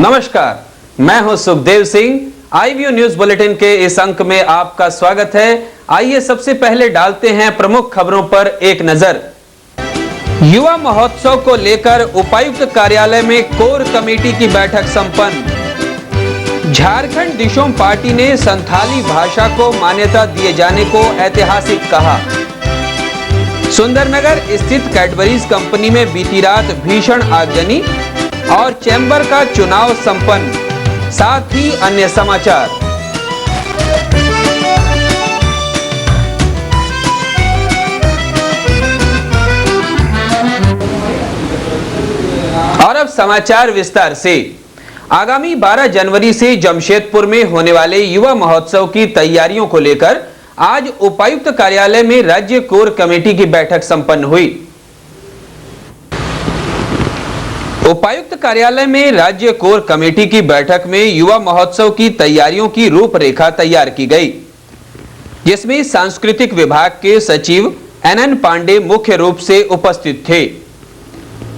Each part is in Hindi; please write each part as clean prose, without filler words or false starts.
नमस्कार, मैं हूं Sukhdev Singh. IVO news bulletin के इस अंक में आपका स्वागत है। आइए सबसे पहले डालते हैं प्रमुख खबरों पर एक नजर। युवा महोत्सव को लेकर उपायुक्त कार्यालय में कोर कमेटी की बैठक संपन्न। झारखंड दिशोम पार्टी ने संथाली भाषा को मान्यता दिए जाने को ऐतिहासिक कहा। सुंदरनगर स्थित कैडबरीज कंपनी में बीती रात भीषण आगजनी और चैम्बर का चुनाव संपन्न। साथ ही अन्य समाचार। और अब समाचार विस्तार से। आगामी 12 जनवरी से जमशेदपुर में होने वाले युवा महोत्सव की तैयारियों को लेकर आज उपायुक्त कार्यालय में राज्य कोर कमेटी की बैठक संपन्न हुई। उपायुक्त कार्यालय में राज्य कोर कमेटी की बैठक में युवा महोत्सव की तैयारियों की रूपरेखा तैयार की गई, जिसमें सांस्कृतिक विभाग के सचिव NN पांडे मुख्य रूप से उपस्थित थे।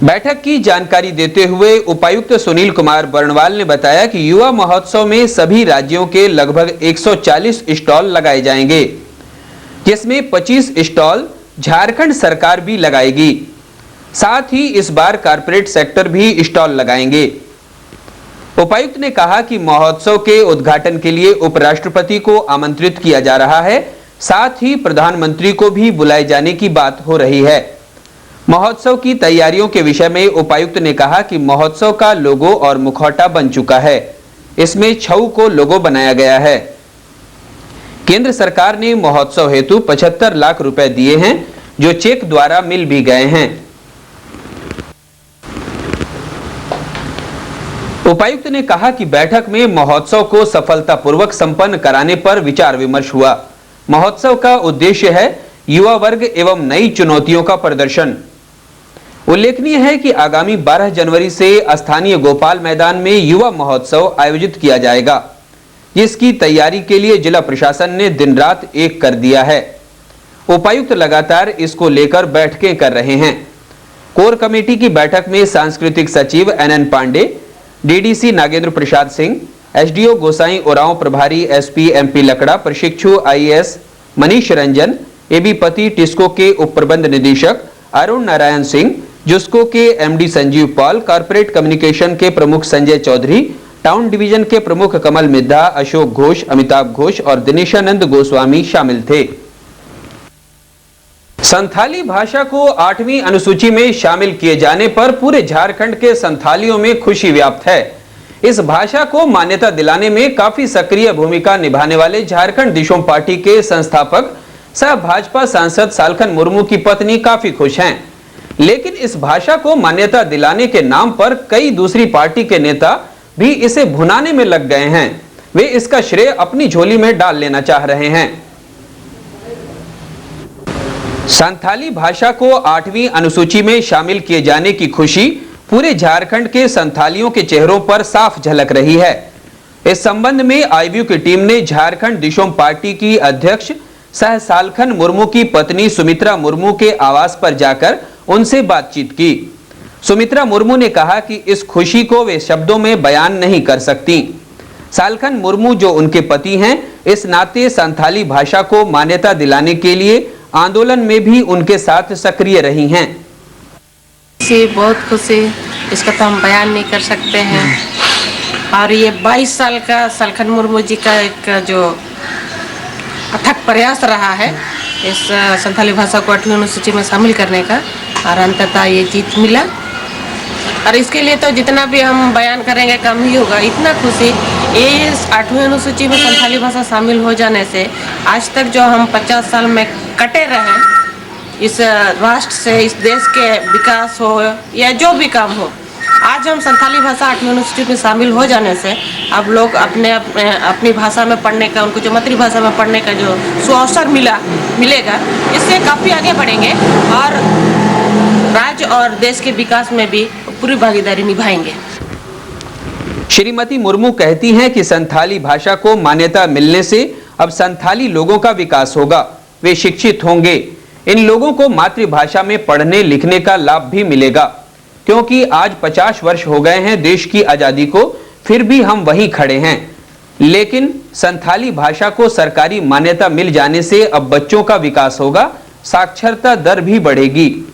बैठक की जानकारी देते हुए उपायुक्त सुनील कुमार बर्णवाल ने बताया कि युवा महोत्सव में सभी राज्यों के लगभग 140 स्टॉल लगाए जाएंगे, जिसमें 25 स्टॉल झारखंड सरकार भी लगाएगी। साथ ही इस बार कारपोरेट सेक्टर भी स्टॉल लगाएंगे। उपायुक्त ने कहा कि महोत्सव के उद्घाटन के लिए उपराष्ट्रपति को आमंत्रित किया जा रहा है, साथ ही प्रधानमंत्री को भी बुलाए जाने की बात हो रही है। महोत्सव की तैयारियों के विषय में उपायुक्त ने कहा कि महोत्सव का लोगो और मुखौटा बन चुका है। इसमें छऊ को लोगो बनाया गया है। केंद्र सरकार ने महोत्सव हेतु 75 लाख रुपए दिए हैं, जो चेक द्वारा मिल भी गए हैं। उपायुक्त ने कहा कि बैठक में महोत्सव को सफलतापूर्वक संपन्न कराने पर विचार विमर्श हुआ। महोत्सव का उद्देश्य है युवा वर्ग एवं नई चुनौतियों का प्रदर्शन। उल्लेखनीय है कि आगामी 12 जनवरी से स्थानीय गोपाल मैदान में युवा महोत्सव आयोजित किया जाएगा, जिसकी तैयारी के लिए जिला प्रशासन ने दिन रात एक कर दिया है। उपायुक्त लगातार इसको लेकर बैठकें कर रहे हैं। कोर कमेटी की बैठक में सांस्कृतिक सचिव NN Pandey, DDC Nagendra Prasad Singh, SDO गोसाई उरांव प्रभारी SP MP लकड़ा, प्रशिक्षु IAS मनीष रंजन, AB पति टिस्को के उप प्रबंध निदेशक अरुण नारायण सिंह, जुस्को के MD Sanjeev Paul, corporate communication के प्रमुख संजय चौधरी, टाउन डिवीजन के प्रमुख कमल मिद्धा, अशोक घोष, अमिताभ घोष और दिनेशानंद गोस्वामी शामिल थे। संथाली भाषा को 8वीं अनुसूची में शामिल किए जाने पर पूरे झारखंड के संथालियों में खुशी व्याप्त है। इस भाषा को मान्यता दिलाने में काफी सक्रिय भूमिका निभाने वाले झारखंड दिशोम पार्टी के संस्थापक सह भाजपा सांसद सालखन मुर्मू की पत्नी काफी खुश हैं। लेकिन इस भाषा को मान्यता दिलाने के नाम पर कई दूसरी पार्टी के नेता भी इसे भुनाने में लग गए हैं। वे इसका श्रेय अपनी झोली में डाल लेना चाह रहे हैं। संथाली भाषा को 8वीं अनुसूची में शामिल किए जाने की खुशी पूरे झारखंड के संथालियों के चेहरों पर साफ झलक रही है। इस संबंध में आईवीओ की टीम ने झारखंड दिशोम पार्टी की अध्यक्ष सह सालखन मुर्मू की पत्नी सुमित्रा मुर्मू के आवास पर जाकर उनसे बातचीत की। सुमित्रा मुर्मू ने कहा कि इस खुशी को वे शब्दों में बयान नहीं कर सकती। सालखन मुर्मू जो उनके पति हैं, इस नाते संथाली भाषा को मान्यता दिलाने के लिए आंदोलन में भी उनके साथ सक्रिय रही हैं। बहुत खुशी, इसका तो हम बयान नहीं कर सकते हैं। और ये 22 साल का सालखन मुर्मू जी का एक जो अथक प्रयास रहा है इस संथाली भाषा को 8वीं अनुसूची में शामिल करने का, और अंततः ये जीत मिला। और इसके लिए तो जितना भी हम बयान करेंगे कम ही होगा। इतना खुशी इस 8वीं अनुसूची में संथाली भाषा शामिल हो जाने से, आज तक जो हम 50 साल में कटे रहे इस राष्ट्र से, इस देश के विकास हो या जो भी काम हो, आज हम संथाली भाषा 8वीं अनुसूची में शामिल हो जाने से अब लोग अपनी भाषा में पढ़ने का, उनको जो मातृभाषा में पढ़ने का जो सुअवसर मिलेगा, इससे काफ़ी आगे बढ़ेंगे और राज्य और देश के विकास में भी पूरी भागीदारी निभाएंगे। श्रीमती मुर्मू कहती हैं कि संथाली भाषा को मान्यता मिलने से अब संथाली लोगों का विकास होगा, वे शिक्षित होंगे। इन लोगों को मातृभाषा में पढ़ने लिखने का लाभ भी मिलेगा, क्योंकि आज 50 वर्ष हो गए हैं देश की आजादी को, फिर भी हम वहीं खड़े हैं। लेकिन संथाली भाषा को सरकारी मान्यता मिल जाने से अब बच्चों का विकास होगा, साक्षरता दर भी बढ़ेगी।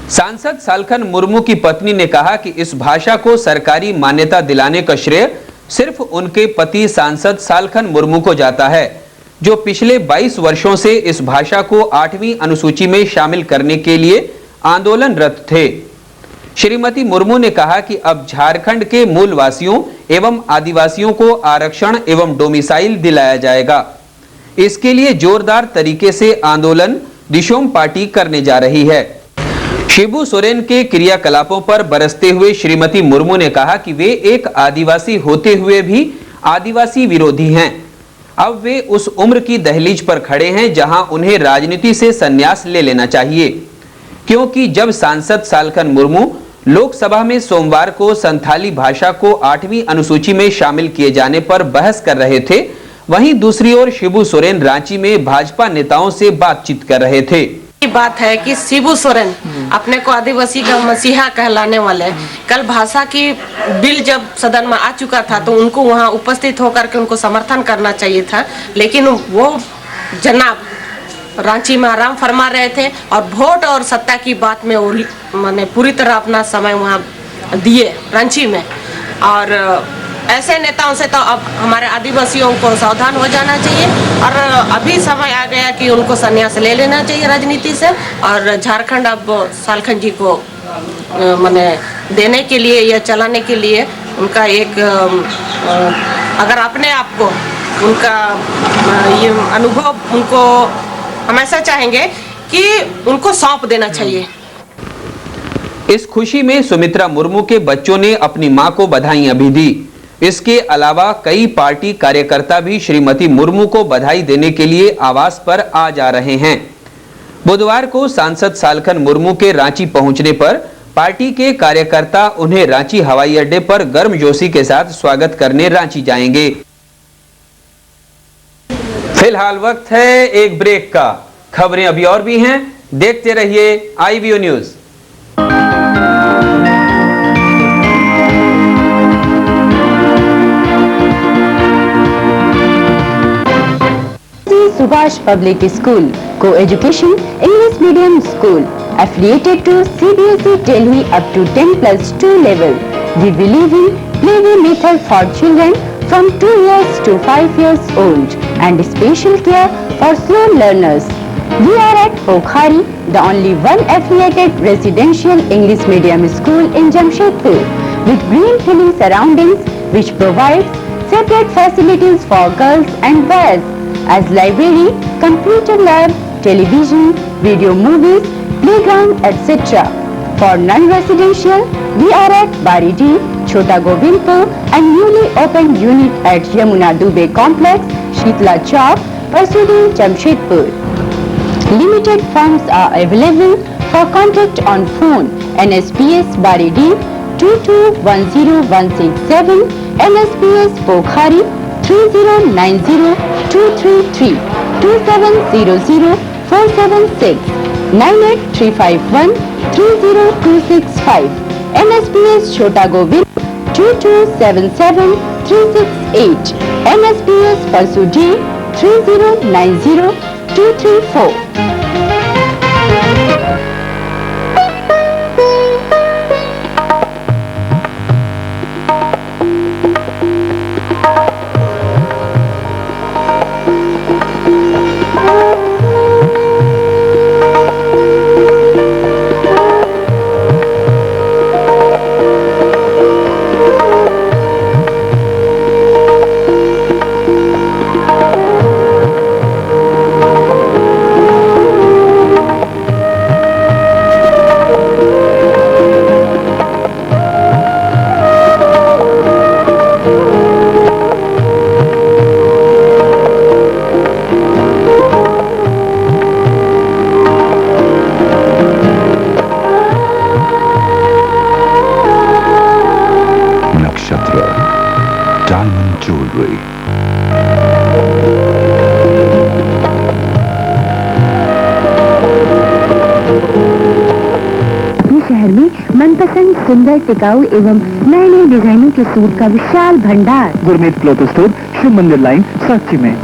सांसद सालखन मुर्मू की पत्नी ने कहा कि इस भाषा को सरकारी मान्यता दिलाने का श्रेय सिर्फ उनके पति सांसद सालखन मुर्मू को जाता है, जो पिछले 22 वर्षों से इस भाषा को 8वीं अनुसूची में शामिल करने के लिए आंदोलनरत थे। श्रीमती मुर्मू ने कहा कि अब झारखंड के मूल वासियों एवं आदिवासियों को आरक्षण एवं डोमिसाइल दिलाया जाएगा। इसके लिए जोरदार तरीके से आंदोलन दिशोम पार्टी करने जा रही है। शिबू सोरेन के क्रियाकलापों पर बरसते हुए श्रीमती मुर्मू ने कहा कि वे एक आदिवासी होते हुए भी आदिवासी विरोधी हैं। अब वे उस उम्र की दहलीज पर खड़े हैं जहां उन्हें राजनीति से संन्यास ले लेना चाहिए, क्योंकि जब सांसद सालखन मुर्मू लोकसभा में सोमवार को संथाली भाषा को 8वीं अनुसूची में शामिल किए जाने पर बहस कर रहे थे, वहीं दूसरी ओर शिबू सोरेन रांची में भाजपा नेताओं से बातचीत कर रहे थे। बात है कि शिबू सोरेन अपने को आदिवासी का मसीहा कहलाने वाले, कल भाषा की बिल जब सदन में आ चुका था तो उनको वहां उपस्थित होकर के उनको समर्थन करना चाहिए था, लेकिन वो जनाब रांची में आराम फरमा रहे थे और वोट और सत्ता की बात में मैंने पूरी तरह अपना समय वहां दिए रांची में। और ऐसे नेताओं से तो अब हमारे आदिवासियों को सावधान हो जाना चाहिए और अभी समय आ गया कि उनको संन्यास ले लेना चाहिए राजनीति से। और झारखंड अब सालखन जी को मैंने देने के लिए या चलाने के लिए उनका एक अगर अपने आप को उनका ये अनुभव उनको हमेशा चाहेंगे कि उनको सौंप देना चाहिए। इस खुशी में सुमित्रा मुर्मू के बच्चों ने अपनी मां को बधाइयां भी दी। इसके अलावा कई पार्टी कार्यकर्ता भी श्रीमती मुर्मू को बधाई देने के लिए आवास पर आ जा रहे हैं। बुधवार को सांसद सालखन मुर्मू के रांची पहुंचने पर पार्टी के कार्यकर्ता उन्हें रांची हवाई अड्डे पर गर्मजोशी के साथ स्वागत करने रांची जाएंगे। फिलहाल वक्त है एक ब्रेक का। खबरें अभी और भी हैं, देखते रहिए IVO news. Subhash Public School, Co-Education English Medium School, affiliated to CBSE Delhi up to 10+2 level. We believe in play-way method for children from 2 years to 5 years old and special care for slow learners. We are at Pokhari, the only one affiliated residential English medium school in Jamshedpur, with green hilly surroundings which provides separate facilities for girls and boys as library, computer lab, television, video movies, playground, etc. For non-residential, we are at Baridi, Chota Govindpur and newly opened unit at Yamuna Dubey Complex, Shitla Chowk, Parsudi, Jamshedpur. Limited funds are available for contact on phone NSPS Baridi 2210167, NSPS Pokhari 3090-233 2700-476 98351-30265 NSPS Chota Govind 2277-368 NSPS Parsudi 3090-234. Diamond Jewelry. Big शहर में मनपसंद सुंदर टिकाऊ एवं नए नए डिजाइनों के सूट का विशाल भंडार। गुरमीत क्लॉथ स्टोर, शिव मंदिर लाइन, साक्षी में।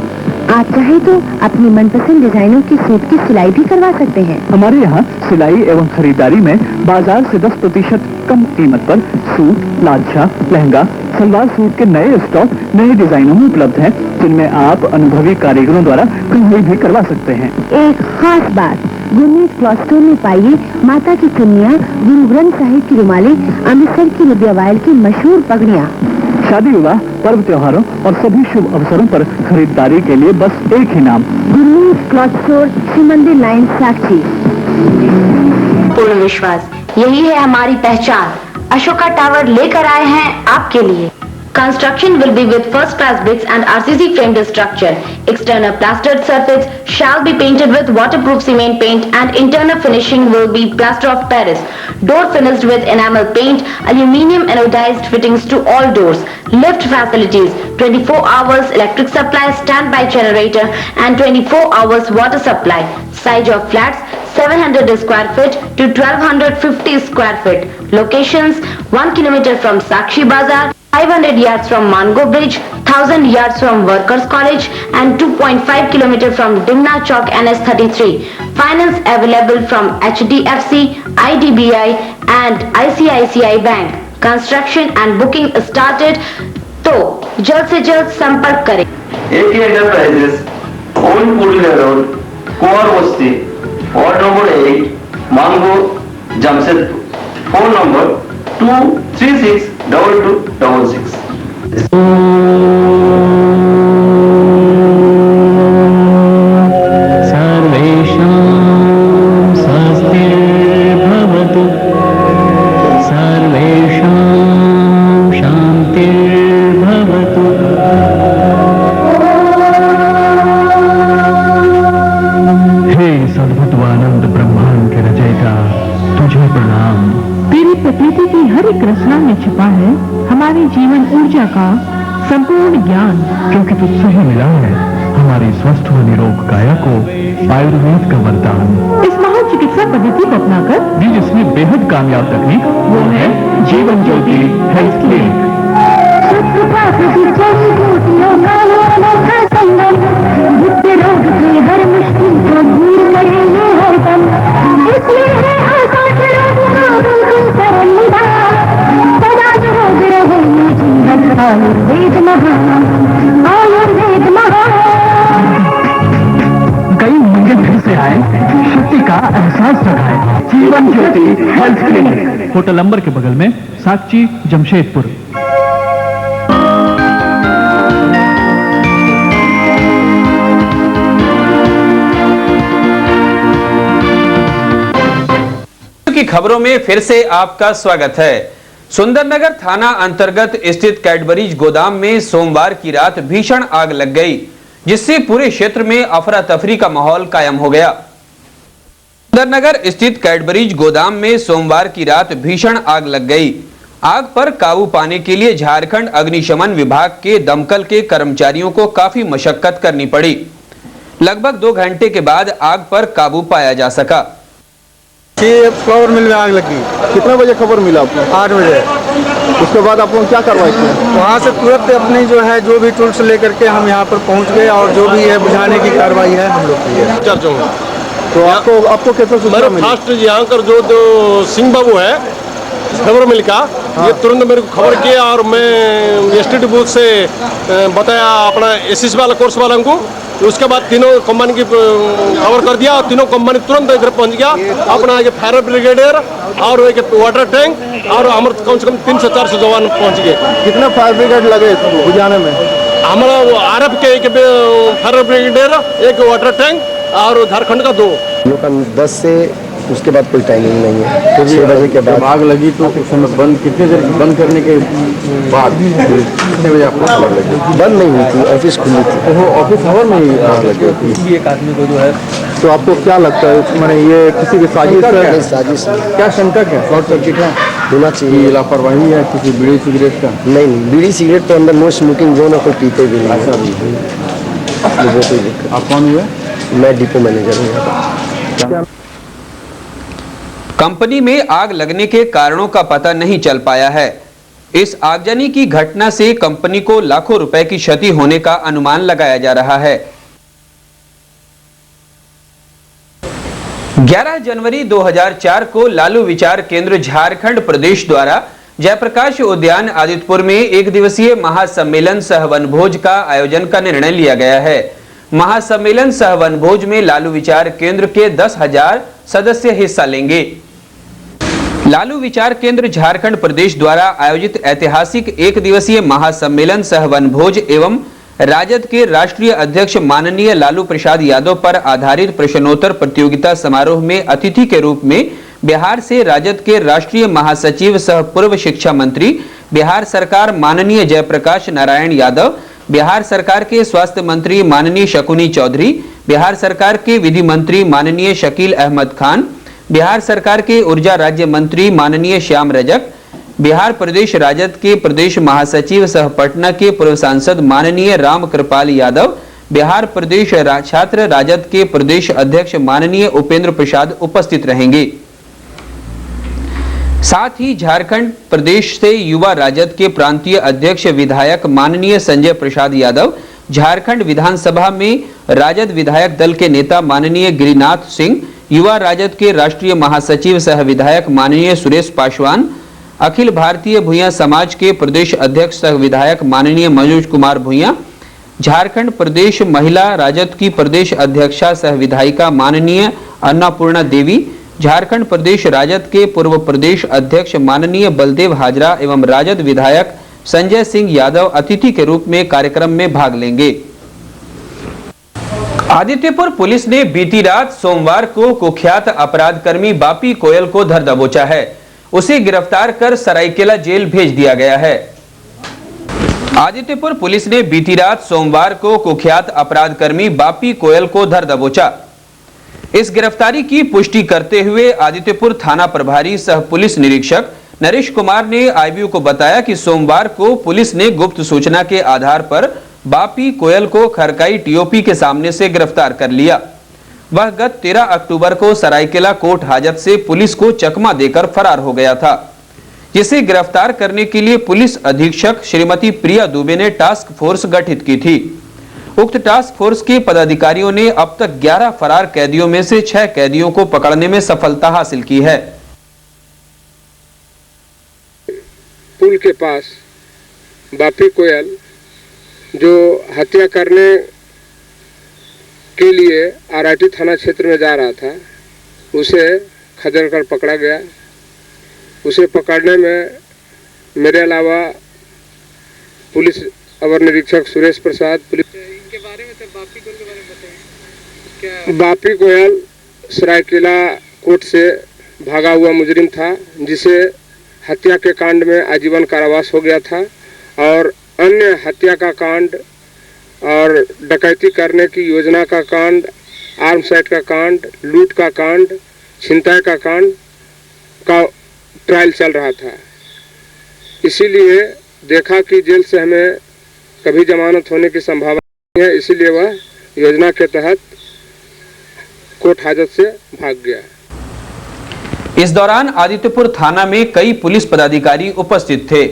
आप चाहे तो अपनी मनपसंद डिजाइनों के सूट की सिलाई भी करवा सकते हैं। हमारे यहाँ सिलाई एवं खरीदारी में बाजार से 10% कम कीमत पर सूट, लाछा, लहंगा, सलवार सूट के नए स्टॉक नए डिजाइनों में उपलब्ध हैं, जिनमें आप अनुभवी कारीगरों द्वारा कढ़ाई भी करवा सकते हैं। एक खास बात, गुरमीत क्लॉथ स्टोर में पाइए माता की चुन्नियाँ, गुरु ग्रंथ साहिब की रुमालें, अमृतसर की निबिया वायल की मशहूर पगड़ियाँ। शादी विवाह, पर्व त्योहारों और सभी शुभ अवसरों पर खरीदारी के लिए बस एक ही नाम, गुरमीत क्लॉथ स्टोर, शिव मंदिर लाइन, साक्षी। पूर्ण विश्वास, यही है हमारी पहचान। अशोका टावर लेकर आए हैं आपके लिए। Construction will be with first class bricks and RCC framed structure. External plastered surface shall be painted with waterproof cement paint and internal finishing will be plaster of Paris. Door finished with enamel paint, aluminium anodized fittings to all doors. Lift facilities, 24 hours electric supply, standby generator and 24 hours water supply. Size of flats 700 square feet to 1250 square feet. Locations 1 kilometer from Sakshi Bazar, 500 yards from Mango Bridge, 1000 yards from Workers College and 2.5 km from Dimna Chowk NS33. Finance available from HDFC, IDBI and ICICI Bank. Construction and booking started. तो जल्द से जल्द संपर्क करें। AK Enterprises, Old Pudlia Road, Kuar Basti, Ward number 8, Mango, Jamshedpur. Phone number 2362266. सर्वेषां स्वस्तिर्भवतु, सर्वेषां शान्तिर्भवतु। हे सद्भुतवानंद ब्रह्मांड के रचयिता, तुझे प्रणाम। तेरी प्रकृति की हर एक रचना में छिपा है हमारी जीवन ऊर्जा का संपूर्ण ज्ञान। क्योंकि तुझसे ही मिला है हमारी स्वस्थ व निरोग काया को आयुर्वेद का वरदान। इस महान चिकित्सा पद्धति को अपनाकर भी जिसमें बेहद कामयाब तकनीक, वो है जीवन ज्योति हेल्थ क्लिनिक। रोग से हर मुश्किल को दूर करेंगे हरदम, इसलिए है आसान आयुर्वेद महान, आयुर्वेद महान। कई महंगे फिर से आए, शक्ति का एहसास जगाए। Jeevan Jyoti health clinic, hotel number के बगल में, साक्षी, जमशेदपुर। की खबरों में फिर से आपका स्वागत है। सुंदरनगर थाना अंतर्गत स्थित कैडबरीज गोदाम में सोमवार की रात भीषण आग लग गई, जिससे पूरे क्षेत्र में अफरा तफरी का माहौल कायम हो गया। सुंदरनगर स्थित कैडबरीज गोदाम में सोमवार की रात भीषण आग लग गई। आग पर काबू पाने के लिए झारखंड अग्निशमन विभाग के दमकल के कर्मचारियों को काफी मशक्कत करनी पड़ी। लगभग 2 घंटे के बाद आग पर काबू पाया जा सका। फ्लावर मिल में आग लगी। कितने बजे खबर मिला आपको? 8 बजे। उसके बाद आप लोग क्या कार्रवाई किए? वहाँ से तुरंत अपनी जो भी टूल्स लेकर के हम यहाँ पर पहुँच गए और जो भी है बुझाने की कार्रवाई है हम लोग की है। चर्चा हुआ तो आपको कैसे सूचना मिली? फास्ट यहाँ कर जो सिंह बाबू है फ्लावर मिल का, ये तुरंत मेरे को खबर किया और मैं एसटीडी बूथ से बताया अपना एसएस वाला कोर्स वाला को। उसके बाद तीनों कंपनी की खबर कर दिया और तीनों कंपनी तुरंत इधर पहुंच गया। अपना एक फायर ब्रिगेडियर और एक वाटर टैंक और हमारे कम से कम 300 400 जवान पहुंच गए। कितने फायर ब्रिगेड लगे इसको बुझाने में? हमारा आरएफ के एक फायर ब्रिगेडियर, एक वाटर टैंक और झारखंड का 2। 10 से उसके बाद कोई टाइमिंग नहीं है। 6 बजे के बाद आग लगी तो कुछ समय बंद, कितने देर बंद करने के बाद कितने बजे आपको आग लगी? बंद नहीं हुई थी, ऑफिस खुली थी। वो ऑफिस आवर में ही आग लगी थी। एक आदमी को जो है, तो आपको क्या लगता है मैंने ये किसी की साजिश है? साजिश क्या शंका है? शॉर्ट सर्किट है होना चाहिए, लापरवाही है किसी बीड़ी सिगरेट का? नहीं, बीड़ी सिगरेट तो अंदर नो स्मोकिंग जोन है, कोई पीते भी नहीं। ऐसा भी कोई दिक्कत। आप कौन हुए? मैं डिपो मैनेजर हूँ यहाँ पर। कंपनी में आग लगने के कारणों का पता नहीं चल पाया है। इस आगजनी की घटना से कंपनी को लाखों रुपए की क्षति होने का अनुमान लगाया जा रहा है। 11 जनवरी 2004 को लालू विचार केंद्र झारखंड प्रदेश द्वारा जयप्रकाश उद्यान आदित्यपुर में एक दिवसीय महासम्मेलन सह वनभोज का आयोजन का निर्णय लिया गया है। महासम्मेलन सह वनभोज में लालू विचार केंद्र के 10,000 सदस्य हिस्सा लेंगे। लालू विचार केंद्र झारखंड प्रदेश द्वारा आयोजित ऐतिहासिक एक दिवसीय महासम्मेलन सह वनभोज एवं राजद के राष्ट्रीय अध्यक्ष माननीय लालू प्रसाद यादव पर आधारित प्रश्नोत्तर प्रतियोगिता समारोह में अतिथि के रूप में बिहार से राजद के राष्ट्रीय महासचिव सह पूर्व शिक्षा मंत्री, बिहार सरकार माननीय जयप्रकाश नारायण यादव, बिहार सरकार के स्वास्थ्य मंत्री माननीय शकुनी चौधरी, बिहार सरकार के विधि मंत्री माननीय शकील अहमद खान, बिहार सरकार के ऊर्जा राज्य मंत्री माननीय श्याम रजक, बिहार प्रदेश राजद के प्रदेश महासचिव सह पटना के पूर्व सांसद माननीय राम कृपाल यादव, बिहार प्रदेश छात्र राजद के प्रदेश अध्यक्ष माननीय उपेंद्र प्रसाद उपस्थित रहेंगे। साथ ही झारखंड प्रदेश से युवा राजद के प्रांतीय अध्यक्ष विधायक माननीय संजय प्रसाद यादव, झारखंड विधानसभा में राजद विधायक दल के नेता माननीय गिरिनाथ सिंह, युवा राजद के राष्ट्रीय महासचिव सह विधायक माननीय सुरेश पासवान, अखिल भारतीय भूया समाज के प्रदेश अध्यक्ष सह विधायक माननीय मनोज कुमार भूया, झारखंड प्रदेश महिला राजद की प्रदेश अध्यक्षा सह विधायिका माननीय अन्नपूर्णा देवी, झारखंड प्रदेश राजद के पूर्व प्रदेश अध्यक्ष माननीय बलदेव हाजरा एवं राजद विधायक संजय सिंह यादव अतिथि के रूप में कार्यक्रम में भाग लेंगे। आदित्यपुर पुलिस ने बीती रात सोमवार को कुख्यात अपराधकर्मी बापी कोयल को धर दबोचा है। उसे गिरफ्तार कर सरायकेला जेल भेज दिया गया है। आदित्यपुर पुलिस ने बीती रात सोमवार को कुख्यात अपराधकर्मी बापी कोयल को धर दबोचा। इस गिरफ्तारी की पुष्टि करते हुए आदित्यपुर थाना प्रभारी सह पुलिस निरीक्षक नरेश कुमार ने आईबीओ को बताया कि सोमवार को पुलिस ने गुप्त सूचना के आधार पर बापी कोयल को खरकाई टीओपी के सामने से गिरफ्तार कर लिया। वह गत 13 अक्टूबर को सरायकेला कोर्ट हाजत से पुलिस को चकमा देकर फरार हो गया था, जिसे गिरफ्तार करने के लिए पुलिस अधीक्षक श्रीमती प्रिया दुबे ने टास्क फोर्स गठित की थी। उक्त टास्क फोर्स के पदाधिकारियों ने अब तक 11 फरार कैदियों में से 6 कैदियों को पकड़ने में सफलता हासिल की है। पुल के पास बापी कोयल जो हत्या करने के लिए आरआईटी थाना क्षेत्र में जा रहा था, उसे खदेड़ कर पकड़ा गया। उसे पकड़ने में मेरे अलावा पुलिस अवर निरीक्षक सुरेश प्रसाद, इनके बारे में सर बापी कोयल के बारे में बताएं। बापी कोयल सरायकेला कोर्ट से भागा हुआ मुजरिम था, जिसे हत्या के कांड में आजीवन कारावास हो गया था और अन्य हत्या का कांड और डकैती करने की योजना का कांड, आर्म्स एक्ट का कांड, लूट का कांड, छिनताई का कांड का ट्रायल चल रहा था। इसीलिए देखा कि जेल से हमें कभी जमानत होने की संभावना नहीं है, इसीलिए वह योजना के तहत कोर्ट हाजत से भाग गया। इस दौरान आदित्यपुर थाना में कई पुलिस पदाधिकारी उपस्थित थे।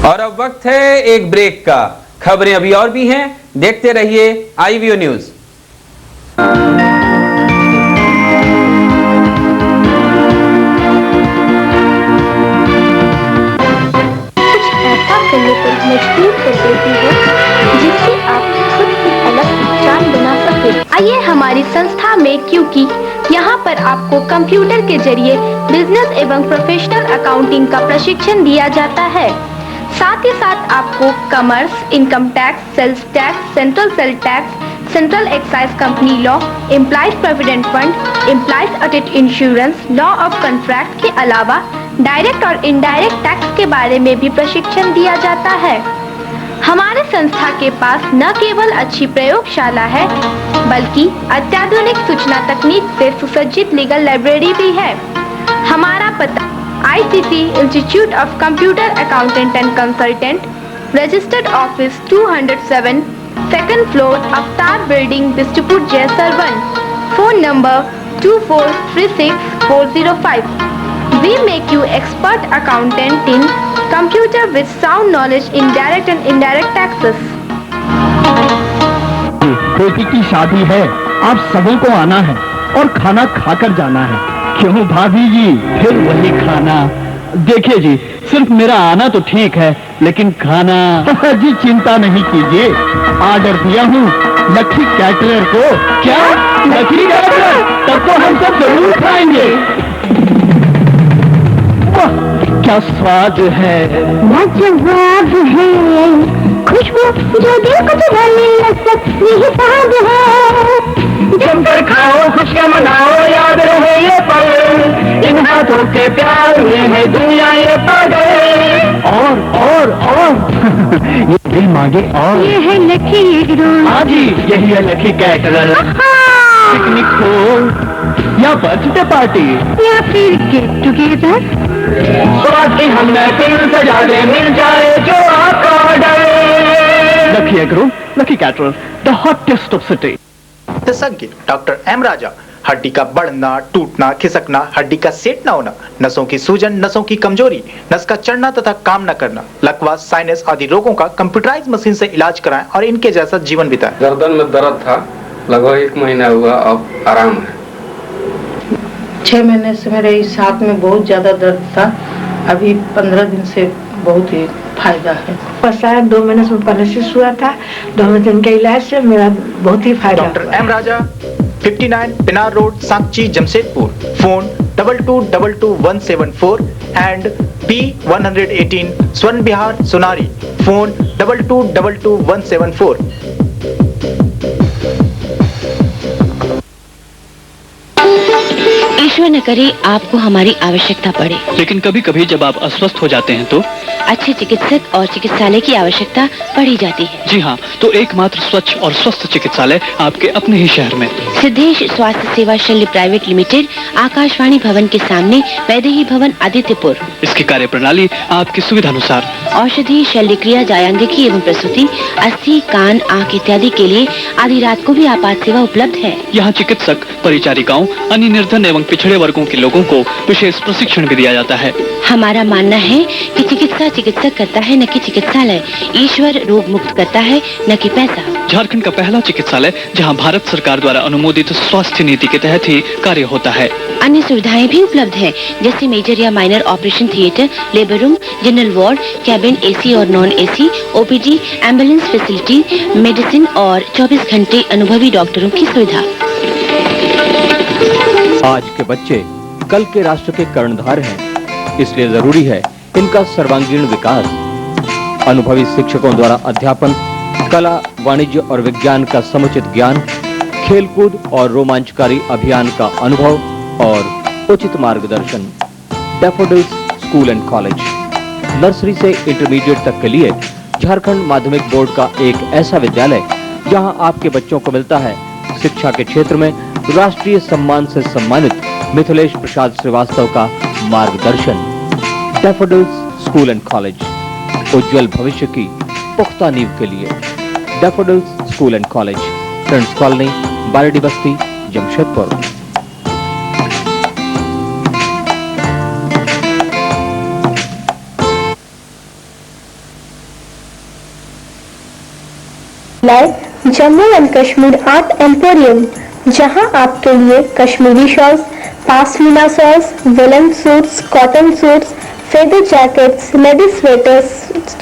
और अब वक्त है एक ब्रेक का। खबरें अभी और भी हैं, देखते रहिए आईवीओ न्यूज। कुछ ऐसा करने पर मजबूर कर देती है जिससे आप खुद की अलग पहचान बना सके। आइए हमारी संस्था में, क्योंकि यहाँ पर आपको कंप्यूटर के जरिए बिजनेस एवं प्रोफेशनल अकाउंटिंग का प्रशिक्षण दिया जाता है। साथ ही साथ आपको commerce, income tax, sales tax, central sale tax, central excise company law, employees provident fund, employees audit insurance, law of contract के अलावा डायरेक्ट और इनडायरेक्ट टैक्स के बारे में भी प्रशिक्षण दिया जाता है। हमारे संस्था के पास न केवल अच्छी प्रयोगशाला है, बल्कि अत्याधुनिक सूचना तकनीक से सुसज्जित लीगल लाइब्रेरी भी है। हमारा पता ICT institute of computer accountant and consultant, registered office 207, second floor, Avatar building, Bistupur, जयसर 1। Phone number 2436-405. We make you expert accountant in computer with sound knowledge in direct and indirect taxes. बेटी की शादी है, आप सबों को आना है और खाना खाकर जाना है। क्यों भाभी जी, फिर वही खाना। देखिए जी, सिर्फ मेरा आना तो ठीक है, लेकिन खाना जी चिंता नहीं कीजिए, ऑर्डर दिया हूँ लकी कैटरर को। क्या लकी कैटरर? तब तो हम सब जरूर खाएंगे। वाह, क्या स्वाद है, लाजवाब है, खुशबू जो दिल को चुराने लग यही स्वाद है। जमकर खाओ, खुशियाँ मनाओ, याद रहे ये पल, इन हाथों के प्यार में है दुनिया ये पागल। और ये दिल मांगे और ये है लकी रोल। हाँ जी, यही है लकी कैटरर। पिकनिक हो या बर्थडे पार्टी या फिर गेट टुगेदर, स्वाद की हम महफिल सजा दे, मिल जाए जो आपका order. Lucky agro, lucky caterer, the hottest of city. विशेषज्ञ डॉक्टर एम राजा। हड्डी का बढ़ना, टूटना, खिसकना, हड्डी का सेट न होना, नसों की सूजन, नसों की कमजोरी, नस का चढ़ना तथा काम न करना, लकवा, साइनस आदि रोगों का कंप्यूटराइज मशीन से इलाज कराएं और इनके जैसा जीवन बिताएं। गर्दन में दर्द था, लगभग 1 महीना हुआ, अब आराम है। 6 महीने से मेरे इस हाथ में बहुत ज्यादा दर्द था, अभी 15 दिन से बहुत ही फायदा है। शायद 2 महीने से पैरालिसिस हुआ था, 2 दिन के इलाज से मेरा बहुत ही फायदा। Doctor M Raja, 59 Pinar road, Sanchi, Jamshedpur. Phone 22222174 and P118 Swarn Vihar, Sonari. Phone 22222174। ईश्वर न करे आपको हमारी आवश्यकता पड़े, लेकिन कभी कभी जब आप अस्वस्थ हो जाते हैं तो अच्छे चिकित्सक और चिकित्सालय की आवश्यकता पड़ी जाती है। जी हाँ, तो एकमात्र स्वच्छ और स्वस्थ चिकित्सालय आपके अपने ही शहर में। सिद्धेश स्वास्थ्य सेवा शल्य प्राइवेट लिमिटेड, आकाशवाणी भवन के सामने, वैदेही भवन, आदित्यपुर। इसकी कार्य प्रणाली आपकी सुविधा अनुसार औषधि, शल्य क्रिया, जायांगिकी एवं प्रसूति, अस्थि, कान, आँख इत्यादि के लिए आधी रात को भी आपात सेवा उपलब्ध है। यहाँ चिकित्सक, परिचारिकाओं, अन्य निर्धन एवं पिछड़े वर्गों के लोगों को विशेष प्रशिक्षण भी दिया जाता है। हमारा मानना है कि चिकित्सा चिकित्सक करता है, न कि चिकित्सालय। ईश्वर रोग मुक्त करता है, न कि पैसा। झारखंड का पहला चिकित्सालय जहां भारत सरकार द्वारा अनुमोदित स्वास्थ्य नीति के तहत ही कार्य होता है। अन्य सुविधाएं भी उपलब्ध हैं, जैसे मेजर या minor operation theatre, labour room, general ward, cabin, AC और non AC, OPD, ambulance facility, medicine और 24 घंटे अनुभवी डॉक्टरों की सुविधा। आज के बच्चे कल के राष्ट्र के कर्णधार हैं, इसलिए जरूरी है इनका सर्वांगीण विकास। अनुभवी शिक्षकों द्वारा अध्यापन, कला, वाणिज्य और विज्ञान का समुचित ज्ञान, खेलकूद और रोमांचकारी अभियान का अनुभव और उचित मार्गदर्शन। Daffodils school and college, nursery से इंटरमीडिएट तक के लिए झारखंड माध्यमिक बोर्ड का एक ऐसा विद्यालय जहां आपके बच्चों को मिलता है शिक्षा के क्षेत्र में राष्ट्रीय सम्मान से सम्मानित मिथिलेश प्रसाद श्रीवास्तव का मार्गदर्शन। डैफोडिल्स स्कूल एंड कॉलेज, उज्जवल भविष्य की पुख्ता नींव के लिए। Daffodils school and college, friends colony, Baredi Basti, Jamshedpur. Jammu and Kashmir art emporium, जहां आपके लिए Kashmiri shawls, pashmina shawls, woollen suits, cotton suits, feather jackets, ladies sweaters,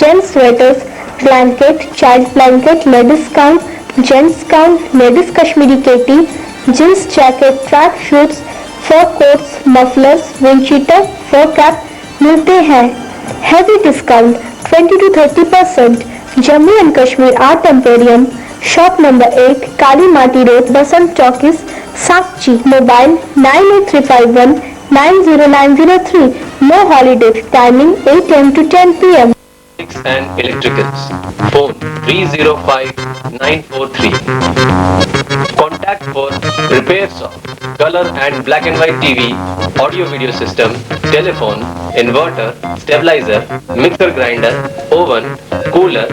gents sweaters, blanket, child blanket, ladies gown, gents gown, ladies Kashmiri केटी, jeans jacket, track suits, fur coats, mufflers, windcheater, fur cap मिलते हैं। Heavy discount 20 to 30%। Jammu and Kashmir art emporium, shop number 8, Kali Mati road, Basant चौकीस, Sanchi. Mobile 9835190903। No holiday, timing 8 AM to 10 PM। and electricals. Phone 305943. Contact for repairs of color and black and white TV, audio video system, telephone, inverter, stabilizer, mixer grinder, oven, cooler,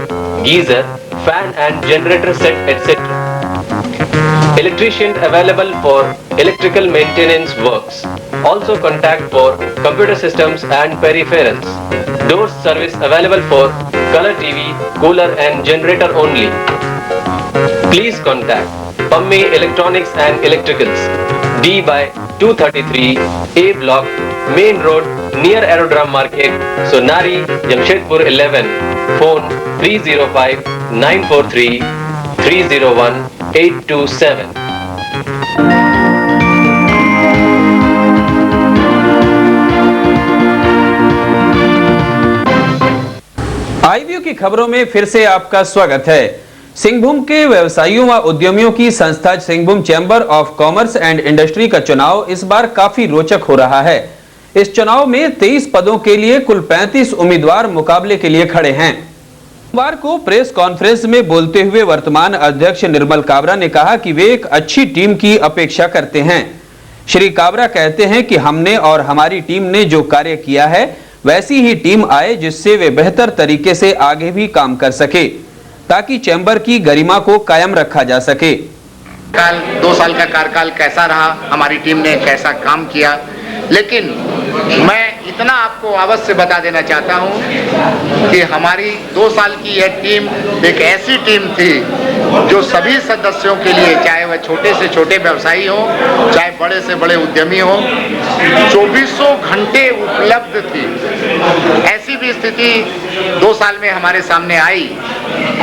geyser, fan and generator set, etc. Electrician available for electrical maintenance works. Also contact for computer systems and peripherals. Doors service available for color TV, cooler and generator only. Please contact Pamme Electronics and Electricals, D by 233 A Block, Main Road near Aerodrome Market, Sonari, Jamshedpur 11. Phone 305 943 301 827. आईवीयू की खबरों में फिर से आपका स्वागत है। सिंहभूम के व्यवसायियों व उद्यमियों की संस्था Singhbhum chamber of commerce and industry का चुनाव इस बार काफी रोचक हो रहा है। इस चुनाव में 23 पदों के लिए कुल 35 उम्मीदवार मुकाबले के लिए खड़े हैं। सोमवार को प्रेस कॉन्फ्रेंस में बोलते हुए वर्तमान अध्यक्ष निर्मल काबरा ने कहा कि वे एक अच्छी टीम की अपेक्षा करते हैं। श्री काबरा कहते हैं कि हमने और हमारी टीम ने जो कार्य किया है वैसी ही टीम आए जिससे वे बेहतर तरीके से आगे भी काम कर सके ताकि चैम्बर की गरिमा को कायम रखा जा सके। 2 साल का कार्यकाल कैसा रहा, हमारी टीम ने कैसा काम किया, लेकिन मैं इतना आपको अवश्य बता देना चाहता हूं कि हमारी 2 साल की यह टीम एक ऐसी टीम थी जो सभी सदस्यों के लिए, चाहे वह छोटे से छोटे व्यवसायी हो, चाहे बड़े से बड़े उद्यमी हो, 24 घंटे उपलब्ध थी। ऐसी भी स्थिति 2 साल में हमारे सामने आई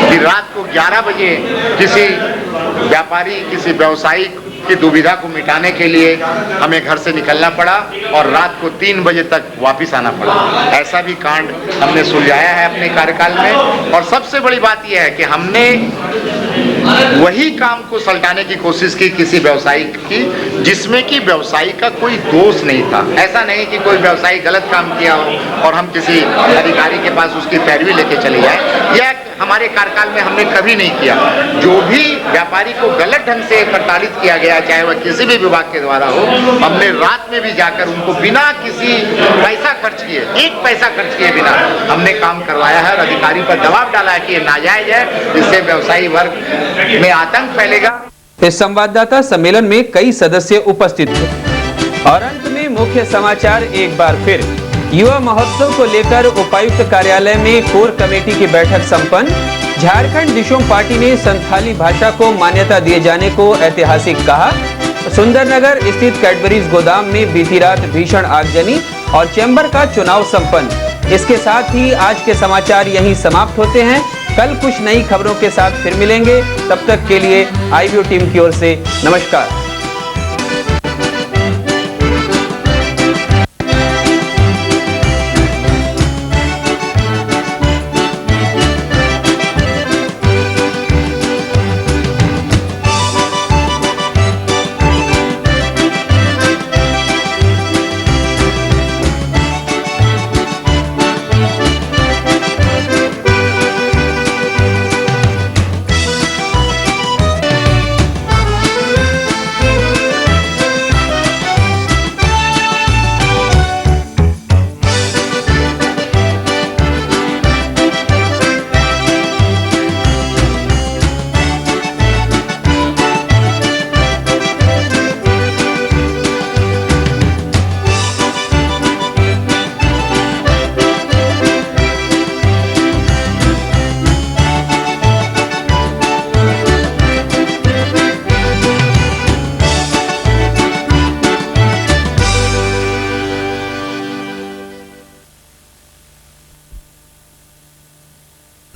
कि रात को 11 बजे किसी व्यापारी, किसी व्यवसायी की दुविधा को मिटाने के लिए हमें घर से निकलना पड़ा और रात को 3 बजे तक वापस आना पड़ा। ऐसा भी कांड हमने सुलझाया है अपने कार्यकाल में। और सबसे बड़ी बात यह है कि हमने वही काम को सल्टाने की कोशिश की किसी व्यवसायी की जिसमें कि व्यवसायी का कोई दोष नहीं था। ऐसा नहीं कि कोई व्यवसायी गलत काम किया हो और हम किसी अधिकारी के पास उसकी पैरवी लेके चले जाए। यह हमारे कार्यकाल में हमने कभी नहीं किया। जो भी व्यापारी को गलत ढंग से प्रताड़ित किया गया, चाहे वह किसी भी विभाग के द्वारा हो, हमने रात में भी जाकर उनको बिना किसी पैसा खर्च किए, 1 पैसा खर्च किए बिना हमने काम करवाया है और अधिकारी पर दबाव डाला है कि ये नाजायज है, इससे व्यवसायी वर्ग में आतंक फैलेगा। इस संवाददाता सम्मेलन में कई सदस्य उपस्थित थे। और अंत में मुख्य समाचार एक बार फिर। युवा महोत्सव को लेकर उपायुक्त कार्यालय में कोर कमेटी की बैठक संपन्न। झारखंड दिशोम पार्टी ने संथाली भाषा को मान्यता दिए जाने को ऐतिहासिक कहा। सुंदरनगर स्थित कैडबरीज गोदाम में बीती रात भीषण आगजनी और चैम्बर का चुनाव संपन्न। इसके साथ ही आज के समाचार यहीं समाप्त होते हैं। कल कुछ नई खबरों के साथ फिर मिलेंगे। तब तक के लिए आईवीयू टीम की ओर से नमस्कार।